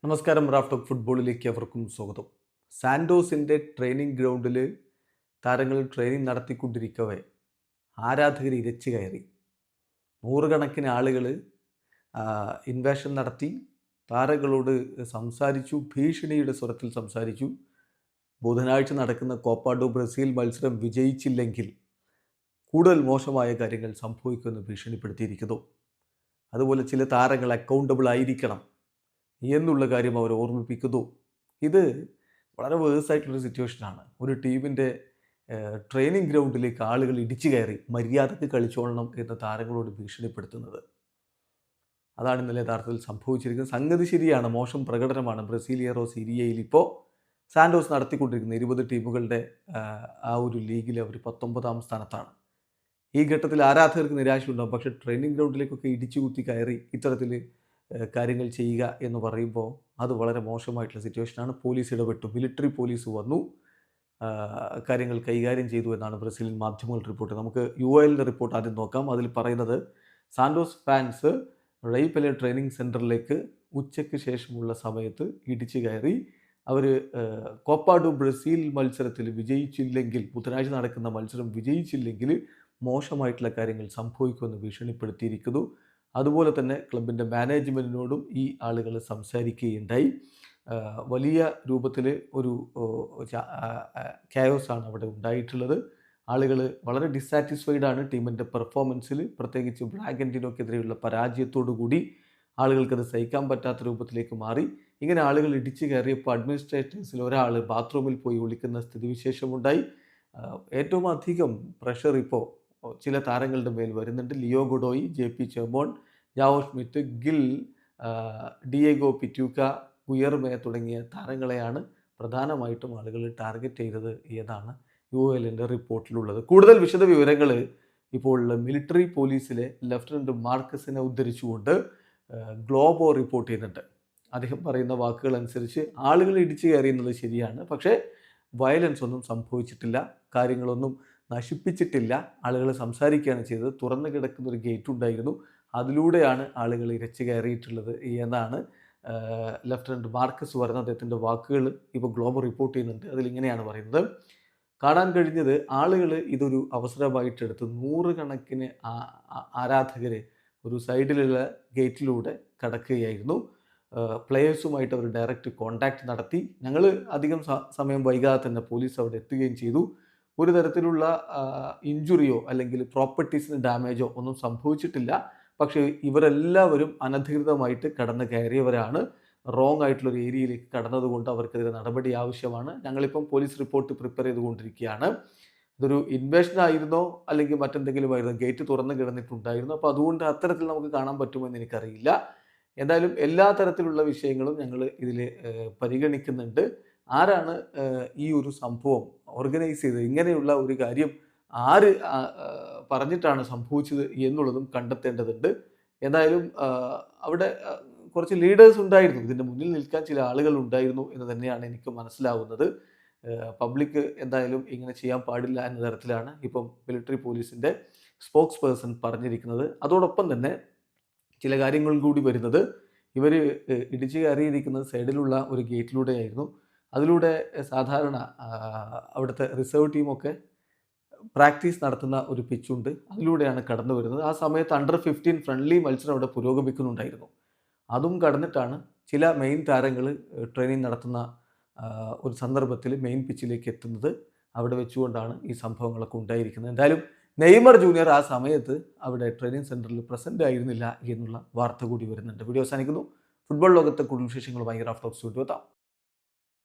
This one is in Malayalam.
നമസ്കാരം. റാഫ് ടോക്ക് ഫുട്ബോളിലേക്ക് അവർക്കും സ്വാഗതം. സാന്റോസിൻ്റെ ട്രെയിനിങ് ഗ്രൗണ്ടിൽ താരങ്ങൾ ട്രെയിനിങ് നടത്തിക്കൊണ്ടിരിക്കവേ ആരാധകർ ഇരച്ചു കയറി. നൂറുകണക്കിന് ആളുകൾ ഇൻവേഷൻ നടത്തി, താരങ്ങളോട് സംസാരിച്ചു, ഭീഷണിയുടെ സ്വരത്തിൽ സംസാരിച്ചു. ബുധനാഴ്ച നടക്കുന്ന കോപ്പ ഡു ബ്രസീൽ മത്സരം വിജയിച്ചില്ലെങ്കിൽ കൂടുതൽ മോശമായ കാര്യങ്ങൾ സംഭവിക്കുമെന്ന് ഭീഷണിപ്പെടുത്തിയിരിക്കുന്നു. അതുപോലെ ചില താരങ്ങൾ അക്കൗണ്ടബിൾ ആയിരിക്കണം എന്നുള്ള കാര്യം അവർ ഓർമ്മിപ്പിക്കുന്നു. ഇത് വളരെ വേഴ്സായിട്ടുള്ളൊരു സിറ്റുവേഷനാണ്. ഒരു ടീമിൻ്റെ ട്രെയിനിങ് ഗ്രൗണ്ടിലേക്ക് ആളുകൾ ഇടിച്ചു കയറി മര്യാദക്ക് കളിച്ചോളണം എന്ന് താരങ്ങളോട് ഭീഷണിപ്പെടുത്തുന്നത്. അതാണ് ഇന്നലെ യഥാർത്ഥത്തിൽ സംഭവിച്ചിരിക്കുന്നത്. സംഗതി ശരിയാണ്, മോശം പ്രകടനമാണ് ബ്രസീലിയറോ സീരിയയിൽ ഇപ്പോൾ സാന്റോസ് നടത്തിക്കൊണ്ടിരിക്കുന്നത്. 20 ടീമുകളുടെ ആ ഒരു ലീഗിൽ അവർ 19ാം സ്ഥാനത്താണ്. ഈ ഘട്ടത്തിൽ ആരാധകർക്ക് നിരാശയുണ്ടാകും. പക്ഷേ ട്രെയിനിങ് ഗ്രൗണ്ടിലേക്കൊക്കെ ഇടിച്ചു കുത്തി കയറി ഇത്തരത്തിൽ കാര്യങ്ങൾ ചെയ്യുക എന്ന് പറയുമ്പോൾ അത് വളരെ മോശമായിട്ടുള്ള സിറ്റുവേഷനാണ്. പോലീസ് ഇടപെട്ടു, മിലിറ്ററി പോലീസ് വന്നു, കാര്യങ്ങൾ കൈകാര്യം ചെയ്തു എന്നാണ് ബ്രസീലിയൻ മാധ്യമങ്ങൾ റിപ്പോർട്ട്. നമുക്ക് UOLൻ്റെ റിപ്പോർട്ട് ആദ്യം നോക്കാം. അതിൽ പറയുന്നത്, സാന്റോസ് ഫാൻസ് റെയ്പെലെ ട്രെയിനിങ് സെൻറ്ററിലേക്ക് ഉച്ചയ്ക്ക് ശേഷമുള്ള സമയത്ത് ഇടിച്ചു കയറി. അവർ കോപ്പ ഡു ബ്രസീൽ മത്സരത്തിൽ വിജയിച്ചില്ലെങ്കിൽ, ബുധനാഴ്ച നടക്കുന്ന മത്സരം വിജയിച്ചില്ലെങ്കിൽ മോശമായിട്ടുള്ള കാര്യങ്ങൾ സംഭവിക്കുമെന്ന് ഭീഷണിപ്പെടുത്തിയിരിക്കുന്നു. അതുപോലെ തന്നെ ക്ലബിൻ്റെ മാനേജ്മെൻറ്റിനോടും ഈ ആളുകൾ സംസാരിക്കുകയുണ്ടായി. വലിയ രൂപത്തിൽ ഒരു കയോസാണ് അവിടെ ഉണ്ടായിട്ടുള്ളത്. ആളുകൾ വളരെ ഡിസാറ്റിസ്ഫൈഡാണ് ടീമിൻ്റെ പെർഫോമൻസിൽ, പ്രത്യേകിച്ച് ബ്രാഗന്റിനോക്കെതിരെയുള്ള പരാജയത്തോടു കൂടി ആളുകൾക്കത് സഹിക്കാൻ പറ്റാത്ത രൂപത്തിലേക്ക് മാറി. ഇങ്ങനെ ആളുകൾ ഇടിച്ചു കയറിയപ്പോൾ അഡ്മിനിസ്ട്രേറ്റേഴ്സിൽ ഒരാൾ ബാത്റൂമിൽ പോയി ഒളിക്കുന്ന സ്ഥിതിവിശേഷമുണ്ടായി. ഏറ്റവും അധികം പ്രഷർ ഇപ്പോൾ ചില താരങ്ങളുടെ മേൽ വരുന്നുണ്ട്. Leo Godoy, JP Chermont, Joao Schmitt, Gil, Diego Pituca, Guilherme തുടങ്ങിയ താരങ്ങളെയാണ് പ്രധാനമായിട്ടും ആളുകൾ ടാർഗറ്റ് ചെയ്തത് എന്നാണ് UOLൻ്റെ റിപ്പോർട്ടിലുള്ളത്. കൂടുതൽ വിശദ വിവരങ്ങൾ ഇപ്പോൾ മിലിറ്ററി പോലീസിലെ ലഫ്റ്റനൻറ്റ് മാർക്കസിനെ ഉദ്ധരിച്ചുകൊണ്ട് ഗ്ലോബോ റിപ്പോർട്ട് ചെയ്യുന്നുണ്ട്. അദ്ദേഹം പറയുന്ന വാക്കുകൾ അനുസരിച്ച് ആളുകൾ ഇടിച്ചു കയറിയുന്നത് ശരിയാണ്, പക്ഷേ വയലൻസ് ഒന്നും സംഭവിച്ചിട്ടില്ല, കാര്യങ്ങളൊന്നും നശിപ്പിച്ചിട്ടില്ല. ആളുകൾ സംസാരിക്കുകയാണ് ചെയ്തത്. തുറന്നു കിടക്കുന്ന ഒരു ഗേറ്റ് ഉണ്ടായിരുന്നു, അതിലൂടെയാണ് ആളുകൾ ഇരച്ചു കയറിയിട്ടുള്ളത് എന്നാണ് ലഫ്റ്റനൻറ്റ് മാർക്കസ് പറയുന്നത്. അദ്ദേഹത്തിൻ്റെ വാക്കുകൾ ഇപ്പോൾ ഗ്ലോബൽ റിപ്പോർട്ട് ചെയ്യുന്നുണ്ട്. അതിലിങ്ങനെയാണ് പറയുന്നത്: കാണാൻ കഴിഞ്ഞത് ആളുകൾ ഇതൊരു അവസരമായിട്ടെടുത്ത് നൂറുകണക്കിന് ആരാധകർ ഒരു സൈഡിലുള്ള ഗേറ്റിലൂടെ കടക്കുകയായിരുന്നു. പ്ലെയേഴ്സുമായിട്ട് അവർ ഡയറക്റ്റ് കോൺടാക്റ്റ് നടത്തി. ഞങ്ങൾ അധികം സമയം വൈകാതെ തന്നെ പോലീസ് അവിടെ എത്തുകയും ചെയ്തു. ഒരു തരത്തിലുള്ള ഇഞ്ചുറിയോ അല്ലെങ്കിൽ പ്രോപ്പർട്ടീസിന് ഡാമേജോ ഒന്നും സംഭവിച്ചിട്ടില്ല. പക്ഷേ ഇവരെല്ലാവരും അനധികൃതമായിട്ട് കടന്നു കയറിയവരാണ്. റോങ് ആയിട്ടുള്ളൊരു ഏരിയയിലേക്ക് കടന്നതുകൊണ്ട് അവർക്കെതിരെ നടപടി ആവശ്യമാണ്. ഞങ്ങളിപ്പം പോലീസ് റിപ്പോർട്ട് പ്രിപ്പയർ ചെയ്തുകൊണ്ടിരിക്കുകയാണ്. ഇതൊരു ഇൻവേഷൻ ആയിരുന്നോ അല്ലെങ്കിൽ മറ്റെന്തെങ്കിലും ആയിരുന്നോ? ഗേറ്റ് തുറന്നു കിടന്നിട്ടുണ്ടായിരുന്നു. അപ്പോൾ അതുകൊണ്ട് അത്തരത്തിൽ നമുക്ക് കാണാൻ പറ്റുമെന്ന് എനിക്കറിയില്ല. എന്തായാലും എല്ലാ തരത്തിലുള്ള വിഷയങ്ങളും ഞങ്ങൾ ഇതിൽ പരിഗണിക്കുന്നുണ്ട്. ആരാണ് ഈ ഒരു സംഭവം ഓർഗനൈസ് ചെയ്തത്, ഇങ്ങനെയുള്ള ഒരു കാര്യം ആര് പറഞ്ഞിട്ടാണ് സംഭവിച്ചത് എന്നുള്ളതും കണ്ടെത്തേണ്ടതുണ്ട്. എന്തായാലും അവിടെ കുറച്ച് ലീഡേഴ്സ് ഉണ്ടായിരുന്നു, ഇതിൻ്റെ മുന്നിൽ നിൽക്കാൻ ചില ആളുകൾ ഉണ്ടായിരുന്നു എന്ന് തന്നെയാണ് എനിക്ക് മനസ്സിലാവുന്നത്. പബ്ലിക് എന്തായാലും ഇങ്ങനെ ചെയ്യാൻ പാടില്ല എന്ന തരത്തിലാണ് ഇപ്പം മിലിറ്ററി പോലീസിൻ്റെ സ്പോക്സ് പേഴ്സൺ പറഞ്ഞിരിക്കുന്നത്. അതോടൊപ്പം തന്നെ ചില കാര്യങ്ങൾ കൂടി വരുന്നത്, ഇവർ ഇടിച്ചു കയറിയിരിക്കുന്നത് സൈഡിലുള്ള ഒരു ഗേറ്റിലൂടെയായിരുന്നു. അതിലൂടെ സാധാരണ അവിടുത്തെ റിസർവ് ടീമൊക്കെ പ്രാക്ടീസ് നടത്തുന്ന ഒരു പിച്ചുണ്ട്, അതിലൂടെയാണ് കടന്നു വരുന്നത്. ആ സമയത്ത് അണ്ടർ 15 ഫ്രണ്ട്ലി മത്സരം അവിടെ പുരോഗമിക്കുന്നുണ്ടായിരുന്നു. അതും കടന്നിട്ടാണ് ചില മെയിൻ താരങ്ങൾ ട്രെയിനിങ് നടത്തുന്ന ഒരു സന്ദർഭത്തിൽ മെയിൻ പിച്ചിലേക്ക് എത്തുന്നത്. അവിടെ വെച്ചുകൊണ്ടാണ് ഈ സംഭവങ്ങളൊക്കെ ഉണ്ടായിരിക്കുന്നത്. എന്തായാലും നെയ്മർ ജൂനിയർ ആ സമയത്ത് അവിടെ ട്രെയിനിങ് സെൻറ്ററിൽ പ്രസൻ്റ് ആയിരുന്നില്ല എന്നുള്ള വാർത്ത കൂടി വരുന്നുണ്ട്. വീഡിയോ അവസാനിക്കുന്നു. ഫുട്ബോൾ ലോകത്തെ കൂടുതൽ വിശേഷങ്ങളുമായി റാഫ് ടോക്സ് വീണ്ടും എത്താം.